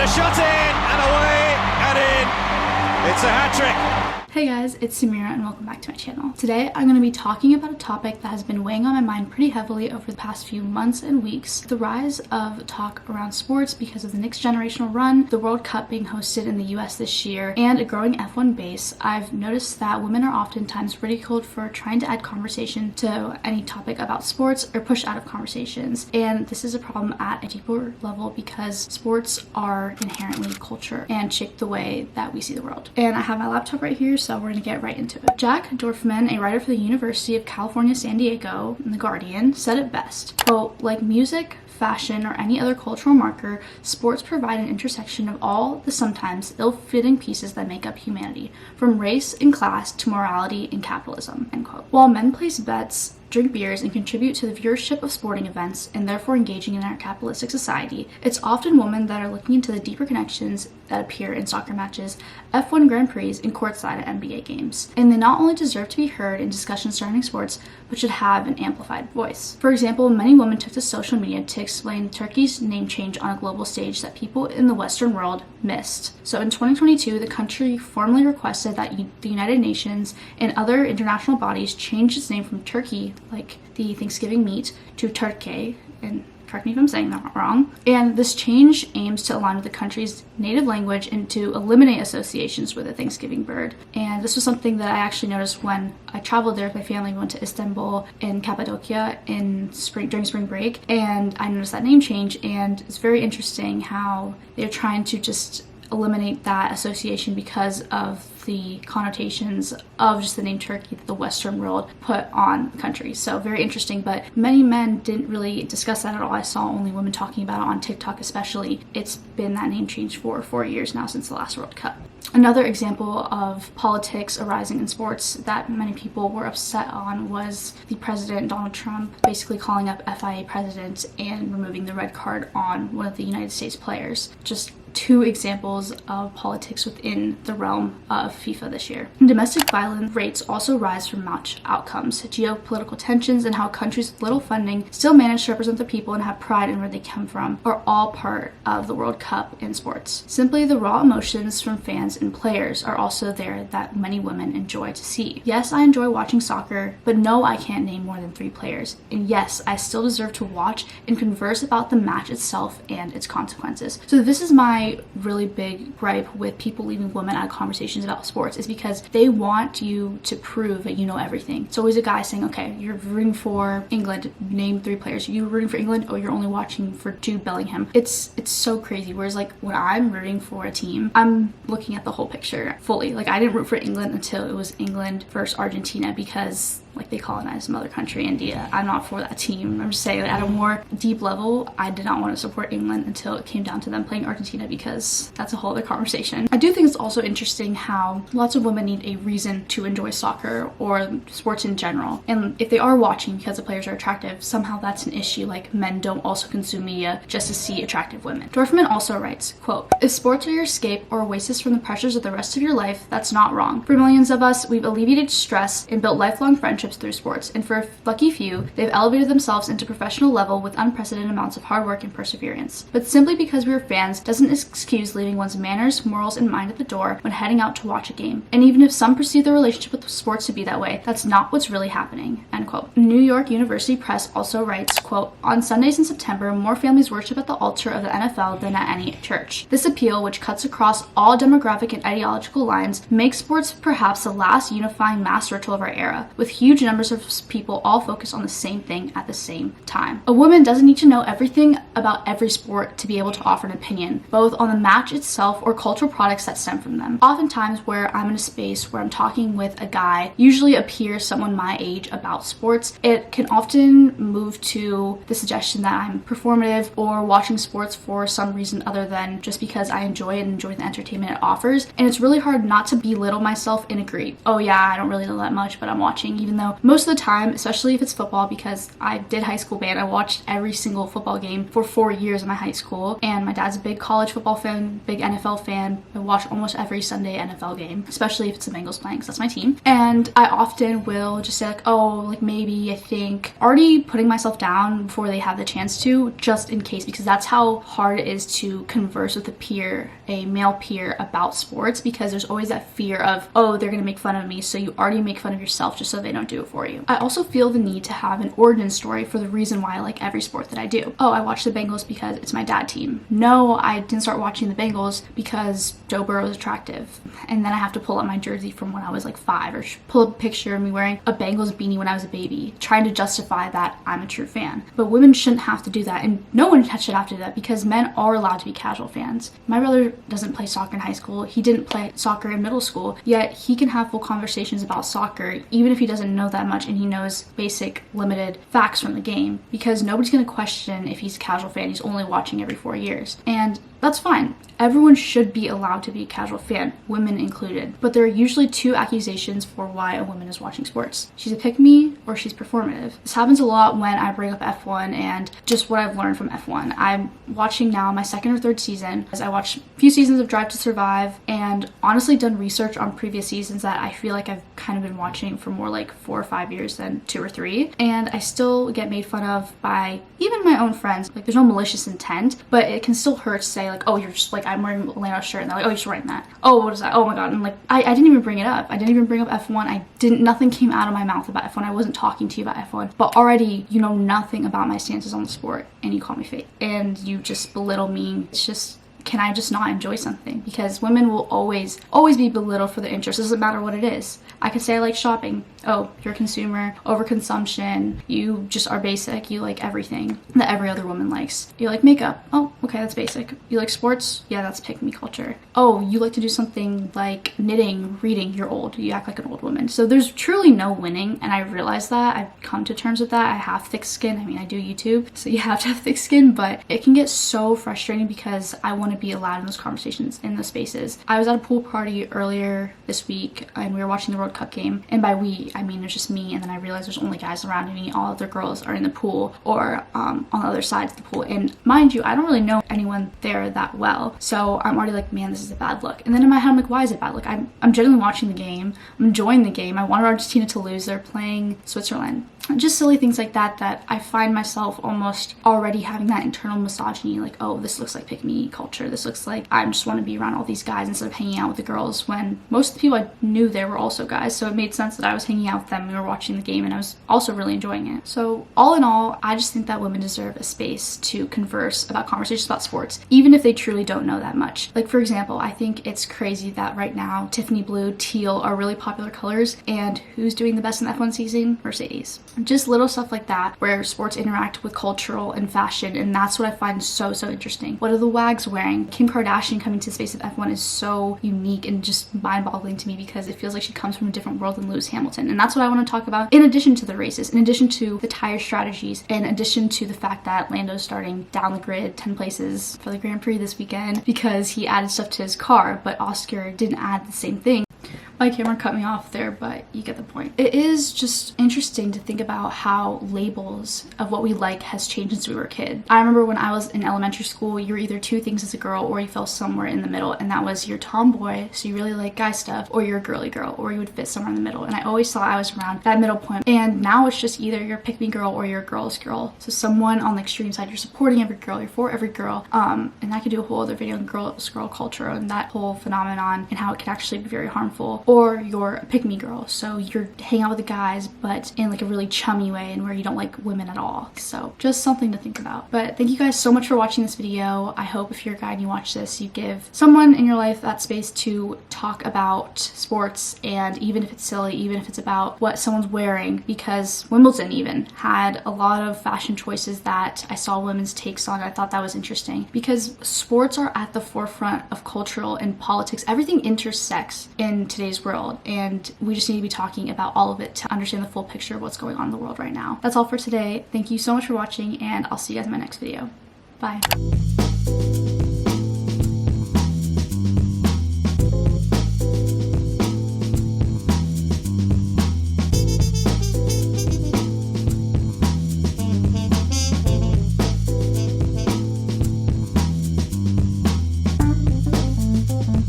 shot in and away and in. It's a hat-trick. Hey guys, it's Samira and welcome back to my channel. Today I'm going to be talking about a topic that has been weighing on my mind pretty heavily over the past few months and weeks. The rise of talk around sports because of the next generational run, the World Cup being hosted in the US this year, and a growing F1 base. I've noticed that women are oftentimes ridiculed for trying to add conversation to any topic about sports or push out of conversations. And this is a problem at a deeper level because sports are inherently culture and shape the way that we see the world. And I have my laptop right here, so we're gonna get right into it. Jack Dorfman, a writer for the University of California, San Diego, in The Guardian, said it best, quote, "Like music, fashion, or any other cultural marker, sports provide an intersection of all the sometimes ill-fitting pieces that make up humanity, from race and class to morality and capitalism," end quote. While men place bets, drink beers, and contribute to the viewership of sporting events, and therefore engaging in our capitalistic society, it's often women that are looking into the deeper connections that appear in soccer matches, F1 Grand Prix, and courtside at NBA games. And they not only deserve to be heard in discussions surrounding sports, but should have an amplified voice. For example, many women took to social media to explain Turkey's name change on a global stage that people in the Western world missed. So in 2022, the country formally requested that the United Nations and other international bodies change its name from Turkey, like the Thanksgiving meat, to Turkey, and correct me if I'm saying that wrong. And this change aims to align with the country's native language and to eliminate associations with the Thanksgiving bird. And this was something that I actually noticed when I traveled there with my family. We went to Istanbul and Cappadocia during spring break, and I noticed that name change, and it's very interesting how they're trying to just eliminate that association because of the connotations of just the name Turkey that the Western world put on the country. So very interesting, but many men didn't really discuss that at all. I saw only women talking about it on TikTok especially. It's been that name change for 4 years now since the last World Cup. Another example of politics arising in sports that many people were upset on was the president, Donald Trump, basically calling up FIA president and removing the red card on one of the United States players. Just two examples of politics within the realm of FIFA this year. Domestic violence rates also rise from match outcomes, geopolitical tensions, and how countries with little funding still manage to represent the people and have pride in where they come from are all part of the World Cup in sports. Simply the raw emotions from fans and players are also there that many women enjoy to see. Yes, I enjoy watching soccer, but no, I can't name more than 3 players. And yes, I still deserve to watch and converse about the match itself and its consequences. So this is my really big gripe with people leaving women out of conversations about sports, is because they want you to prove that you know everything. It's always a guy saying, okay, you're rooting for England, name 3 players. You're rooting for England, oh, you're only watching for Jude Bellingham. It's so crazy. Whereas like when I'm rooting for a team, I'm looking at the whole picture fully. Like I didn't root for England until it was England versus Argentina because like they colonized mother country, India. I'm not for that team. I'm just saying that at a more deep level, I did not want to support England until it came down to them playing Argentina, because that's a whole other conversation. I do think it's also interesting how lots of women need a reason to enjoy soccer or sports in general. And if they are watching because the players are attractive, somehow that's an issue, like men don't also consume media just to see attractive women. Dorfman also writes, quote, "If sports are your escape or oasis from the pressures of the rest of your life, that's not wrong. For millions of us, we've alleviated stress and built lifelong friendships through sports, and for a lucky few, they've elevated themselves into professional level with unprecedented amounts of hard work and perseverance. But simply because we were fans doesn't excuse leaving one's manners, morals, and mind at the door when heading out to watch a game. And even if some perceive their relationship with sports to be that way, that's not what's really happening," end quote. New York University Press also writes, quote, "On Sundays in September, more families worship at the altar of the NFL than at any church. This appeal, which cuts across all demographic and ideological lines, makes sports perhaps the last unifying mass ritual of our era, with huge numbers of people all focus on the same thing at the same time. A woman doesn't need to know everything about every sport to be able to offer an opinion, both on the match itself or cultural products that stem from them. Oftentimes where I'm in a space where I'm talking with a guy, usually a peer, someone my age, about sports, it can often move to the suggestion that I'm performative or watching sports for some reason other than just because I enjoy it and enjoy the entertainment it offers. And it's really hard not to belittle myself and agree, oh yeah, I don't really know that much, but I'm watching, even though most of the time, especially if it's football, because I did high school band, I watched every single football game for 4 years in my high school, and my dad's a big college football fan, big NFL fan. I watch almost every Sunday NFL game, especially if it's the Bengals playing, because that's my team. And I often will just say like, oh, like maybe, I think, already putting myself down before they have the chance to, just in case, because that's how hard it is to converse with a male peer about sports, because there's always that fear of, oh, they're gonna make fun of me, so you already make fun of yourself just so they don't do it for you. I also feel the need to have an origin story for the reason why I like every sport that I do. Oh, I watch the Bengals because it's my dad team. No, I didn't start watching the Bengals because Joe Burrow is attractive, and then I have to pull up my jersey from when I was like 5, or pull up a picture of me wearing a Bengals beanie when I was a baby, trying to justify that I'm a true fan. But women shouldn't have to do that, and no one should have to do that, because men are allowed to be casual fans. My brother doesn't play soccer in high school. He didn't play soccer in middle school, yet he can have full conversations about soccer even if he doesn't know that much and he knows basic limited facts from the game, because nobody's going to question if he's a casual fan. He's only watching every 4 years, and that's fine. Everyone should be allowed to be a casual fan, women included. But there are usually 2 accusations for why a woman is watching sports. She's a pick-me or she's performative. This happens a lot when I bring up F1 and just what I've learned from F1. I'm watching now my 2nd or 3rd season, as I watched a few seasons of Drive to Survive, and honestly done research on previous seasons that I feel like I've kind of been watching for more like 4 or 5 years than 2 or 3. And I still get made fun of by even my own friends. Like, there's no malicious intent, but it can still hurt to say like, oh, you're just like, I'm wearing a Lando shirt, and they're like, oh, you're just wearing that. Oh, what is that? Oh my god. And like, I didn't even bring it up. I didn't even bring up F1. Nothing came out of my mouth about F1. I wasn't talking to you about F1. But already you know nothing about my stances on the sport, and you call me fake, and you just belittle me. It's just, can I just not enjoy something? Because women will always be belittled for their interests. It doesn't matter what it is. I could say I like shopping. Oh, you're a consumer, overconsumption, you just are basic, you like everything that every other woman likes. You like makeup. Oh, okay, that's basic. You like sports? Yeah, that's pick-me culture. Oh, you like to do something like knitting, reading, you're old. You act like an old woman. So there's truly no winning, and I realize that. I've come to terms with that. I have thick skin. I mean, I do YouTube, so you have to have thick skin, but it can get so frustrating because I want to be allowed in those conversations, in those spaces. I was at a pool party earlier this week, and we were watching the World Cup game, and by we, I mean, there's just me, and then I realized there's only guys around me. All other girls are in the pool or on the other side of the pool. And mind you, I don't really know anyone there that well. So I'm already like, man, this is a bad look. And then in my head, I'm like, why is it bad look? I'm genuinely watching the game. I'm enjoying the game. I wanted Argentina to lose. They're playing Switzerland. Just silly things like that that I find myself almost already having that internal misogyny, like, oh, this looks like pick-me culture. This looks like I just want to be around all these guys instead of hanging out with the girls, when most of the people I knew there were also guys. So it made sense that I was hanging out with them. We were watching the game, and I was also really enjoying it. So all in all, I just think that women deserve a space to converse about conversations about sports, even if they truly don't know that much. Like, for example, I think it's crazy that right now Tiffany blue, teal are really popular colors, and who's doing the best in the F1 season? Mercedes. Just little stuff like that where sports interact with cultural and fashion, and that's what I find so interesting. What are the wags wearing? Kim Kardashian coming to the space of F1 is so unique and just mind-boggling to me, because it feels like she comes from a different world than Lewis Hamilton. And that's what I want to talk about, in addition to the races, in addition to the tire strategies, in addition to the fact that Lando's starting down the grid 10 places for the Grand Prix this weekend because he added stuff to his car, but Oscar didn't add the same thing. My camera cut me off there, but you get the point. It is just interesting to think about how labels of what we like has changed since we were a kid. I remember when I was in elementary school, you were either 2 things as a girl, or you fell somewhere in the middle, and that was you're tomboy, so you really like guy stuff, or you're a girly girl, or you would fit somewhere in the middle. And I always thought I was around that middle point. And now it's just either you're a pick-me girl or you're a girl's girl. So someone on the extreme side, you're supporting every girl, you're for every girl. And I could do a whole other video on girls girl culture and that whole phenomenon and how it can actually be very harmful. Or you're a pick-me girl, so you're hanging out with the guys, but in like a really chummy way, and where you don't like women at all. So just something to think about. But thank you guys so much for watching this video. I hope if you're a guy and you watch this, you give someone in your life that space to talk about sports, and even if it's silly, even if it's about what someone's wearing, because Wimbledon even had a lot of fashion choices that I saw women's takes on. I thought that was interesting, because sports are at the forefront of cultural and politics. Everything intersects in today's world, and we just need to be talking about all of it to understand the full picture of what's going on in the world right now. That's all for today. Thank you so much for watching, and I'll see you guys in my next video. Bye.